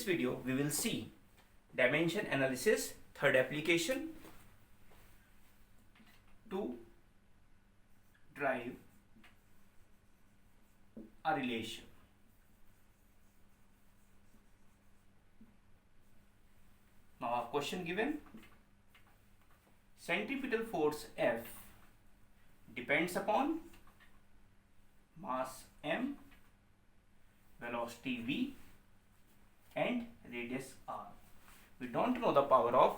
video we will see dimension analysis, third application, to drive a relation. Now a question given: centripetal force F depends upon mass m, velocity v and radius r. We don't know the power of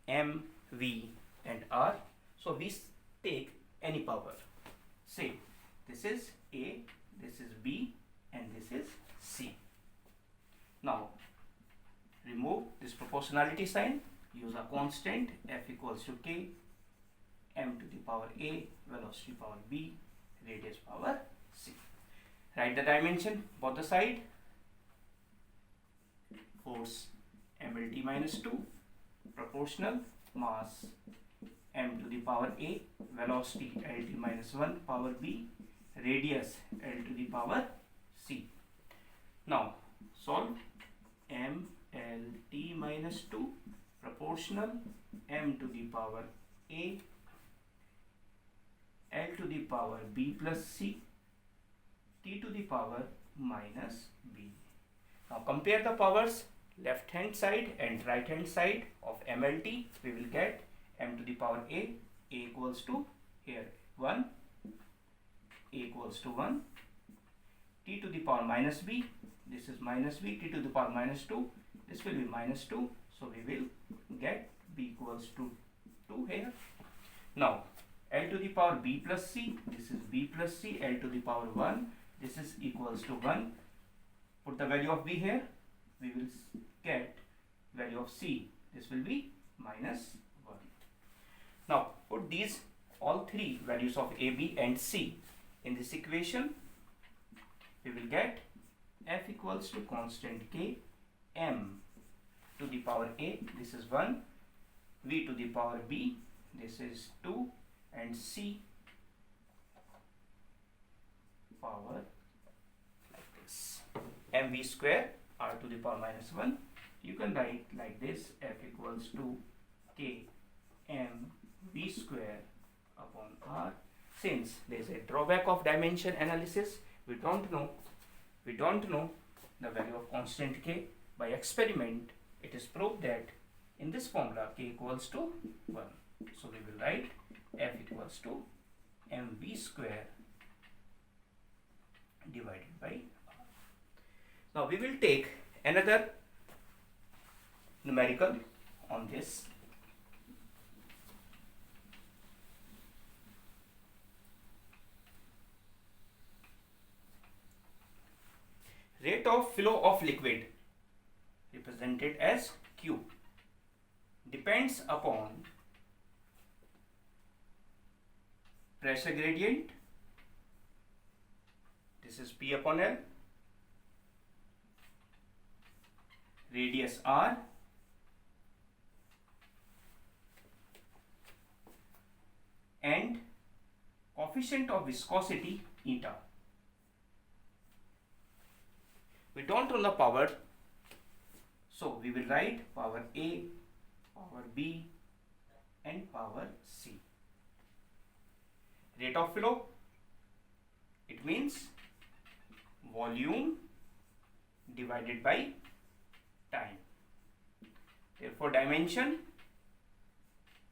m, v and r, so we take any power. Say this is a, this is b and this is c. Now remove this proportionality sign, use a constant f equals to k, m to the power a, velocity power b, radius power c. Write the dimension both the side. Force mlt minus 2, proportional, mass m to the power a, velocity lt minus 1 power b, radius l to the power c. Now solve. mlt minus 2, proportional, m to the power a, l to the power b plus c, t to the power minus b. Now compare the powers, left hand side and right hand side of mlt. We will get m to the power a equals to here 1, a equals to 1, t to the power minus b, this is minus b, t to the power minus 2, this will be minus 2, so we will get b equals to 2 here. Now l to the power b plus c, this is b plus c, l to the power 1, this is equals to 1. Put the value of b here, we will get value of c, this will be minus 1. Now put these all three values of a, b and c in this equation. We will get f equals to constant k, m to the power a, this is 1, v to the power b, this is 2, and c power like this, mv square r to the power minus 1. You can write like this: f equals to k m v square upon r. Since there is a drawback of dimension analysis, we don't know the value of constant k. By experiment, it is proved that in this formula k equals to 1. So we will write f equals to mv square divided by r. Now we will take another numerical on this. Rate of flow of liquid, represented as Q, depends upon pressure gradient, this is P upon L, radius R, and coefficient of viscosity eta. We don't know the power, so we will write power A, power B and power C. Rate of flow, it means volume divided by time. Therefore dimension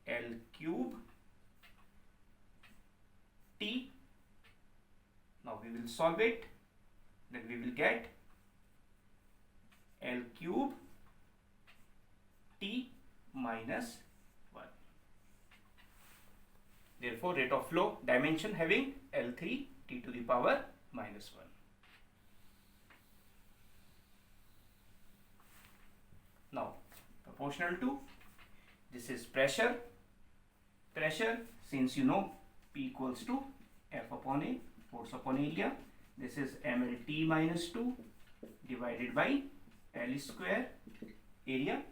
L cube T. Now we will solve it, then we will get L cube T minus 1. Therefore rate of flow dimension having L3 T to the power minus 1. Now proportional to, this is pressure. Pressure, since you know P equals to F upon A, force upon area, this is mLT minus 2 divided by L square area.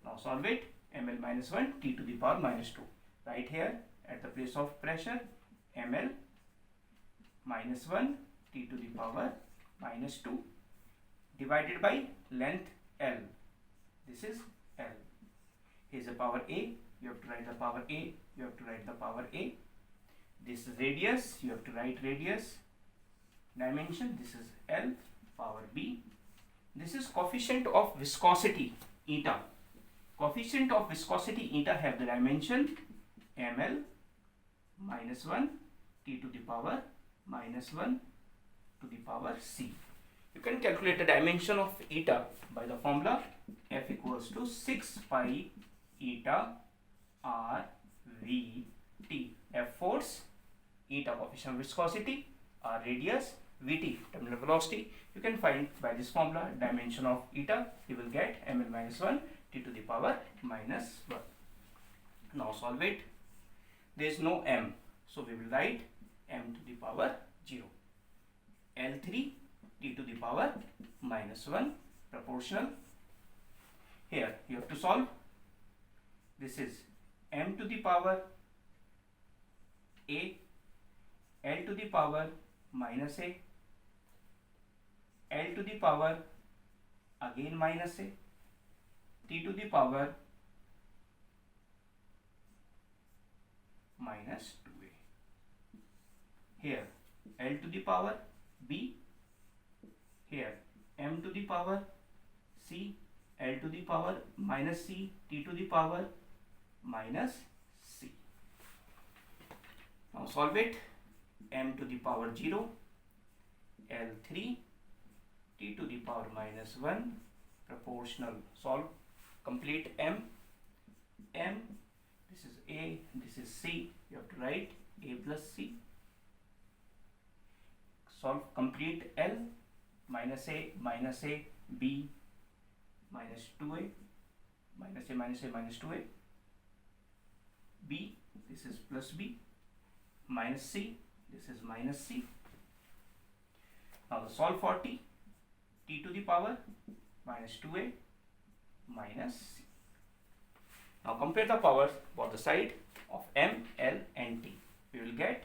Now solve it, ml minus 1 T to the power minus 2. Right here at the place of pressure, ml minus 1 T to the power minus 2 divided by length L. This is L. Here's the power A. You have to write the power A. You have to write the power A. This is radius. You have to write radius. Dimension. This is L. Power B. This is coefficient of viscosity eta. Coefficient of viscosity eta have the dimension ml minus 1 t to the power minus 1 to the power c. You can calculate the dimension of eta by the formula F equals to 6 pi eta r v t. F force, eta coefficient of viscosity, r radius, vt terminal velocity. You can find by this formula dimension of eta. You will get ml minus 1 t to the power minus 1. Now solve it. There is no m, so we will write m to the power 0. L3 t to the power minus 1 proportional. Here you have to solve. This is m to the power a, L to the power minus a, L to the power again minus a, t to the power minus 2a. Here L to the power b, here m to the power c, L to the power minus c, t to the power minus c. Now solve it. M to the power 0, L3 t to the power minus 1 proportional. Solve. Complete m. This is a, this is c. You have to write a plus c. Solve. Complete L. Minus a, b, minus 2a, minus a, minus 2a, b, this is plus b, minus c, this is minus c. Now the solve for t to the power minus 2a minus c. Now compare the powers for the side of m, l and t. We will get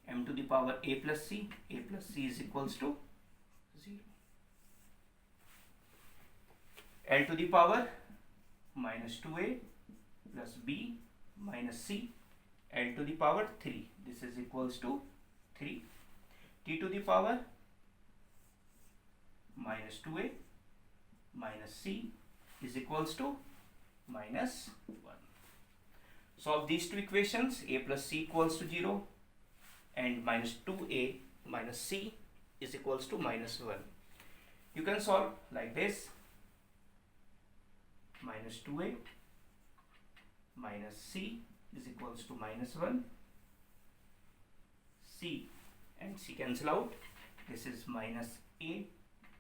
m to the power a plus c is equals to 0. L to the power minus 2a plus b minus c, L to the power 3. This is equals to 3. T to the power minus 2a minus c is equals to minus 1. Solve these two equations. A plus c equals to 0 and minus 2a minus c is equals to minus 1. You can solve like this. Minus 2a minus c is equals to minus 1. C and c cancel out. This is minus a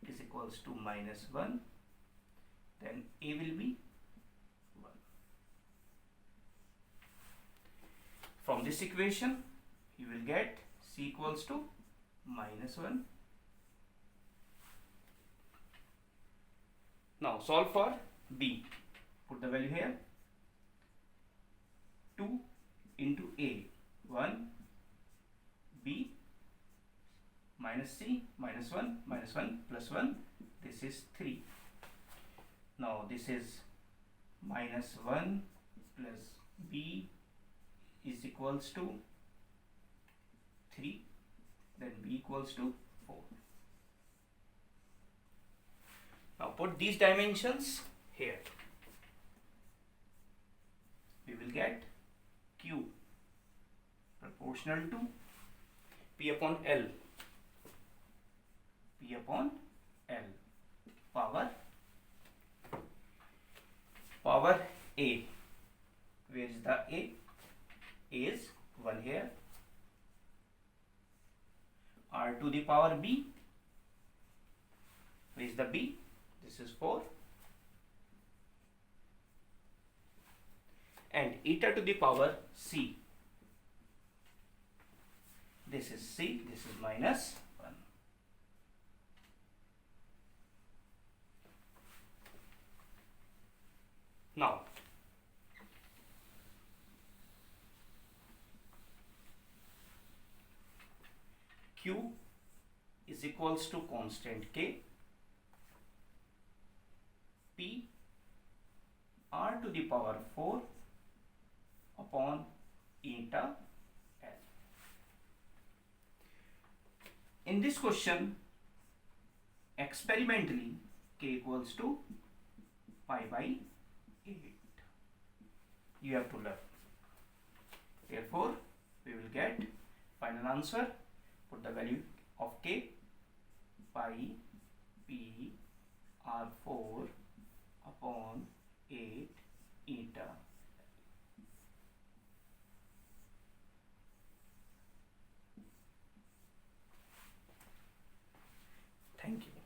is equals to minus 1. Then a will be 1. From this equation you will get c equals to minus 1. Now solve for b. Put the value here. 2 into a, 1, b, minus c, minus 1 plus 1, this is 3. Now this is minus 1 plus b is equals to 3, then b equals to 4. Now put these dimensions here. We will get q proportional to p upon l, power a. Where is the a? A is 1 here. R to the power b. Where is the b? This is 4. And eta to the power c. This is c, this is minus 1. Now, q is equals to constant k, p r to the power 4 upon eta L. In this question, experimentally k equals to pi by 8. You have to learn. Therefore, we will get final answer. Put the value of k, pi p r4 upon 8 eta. Thank you.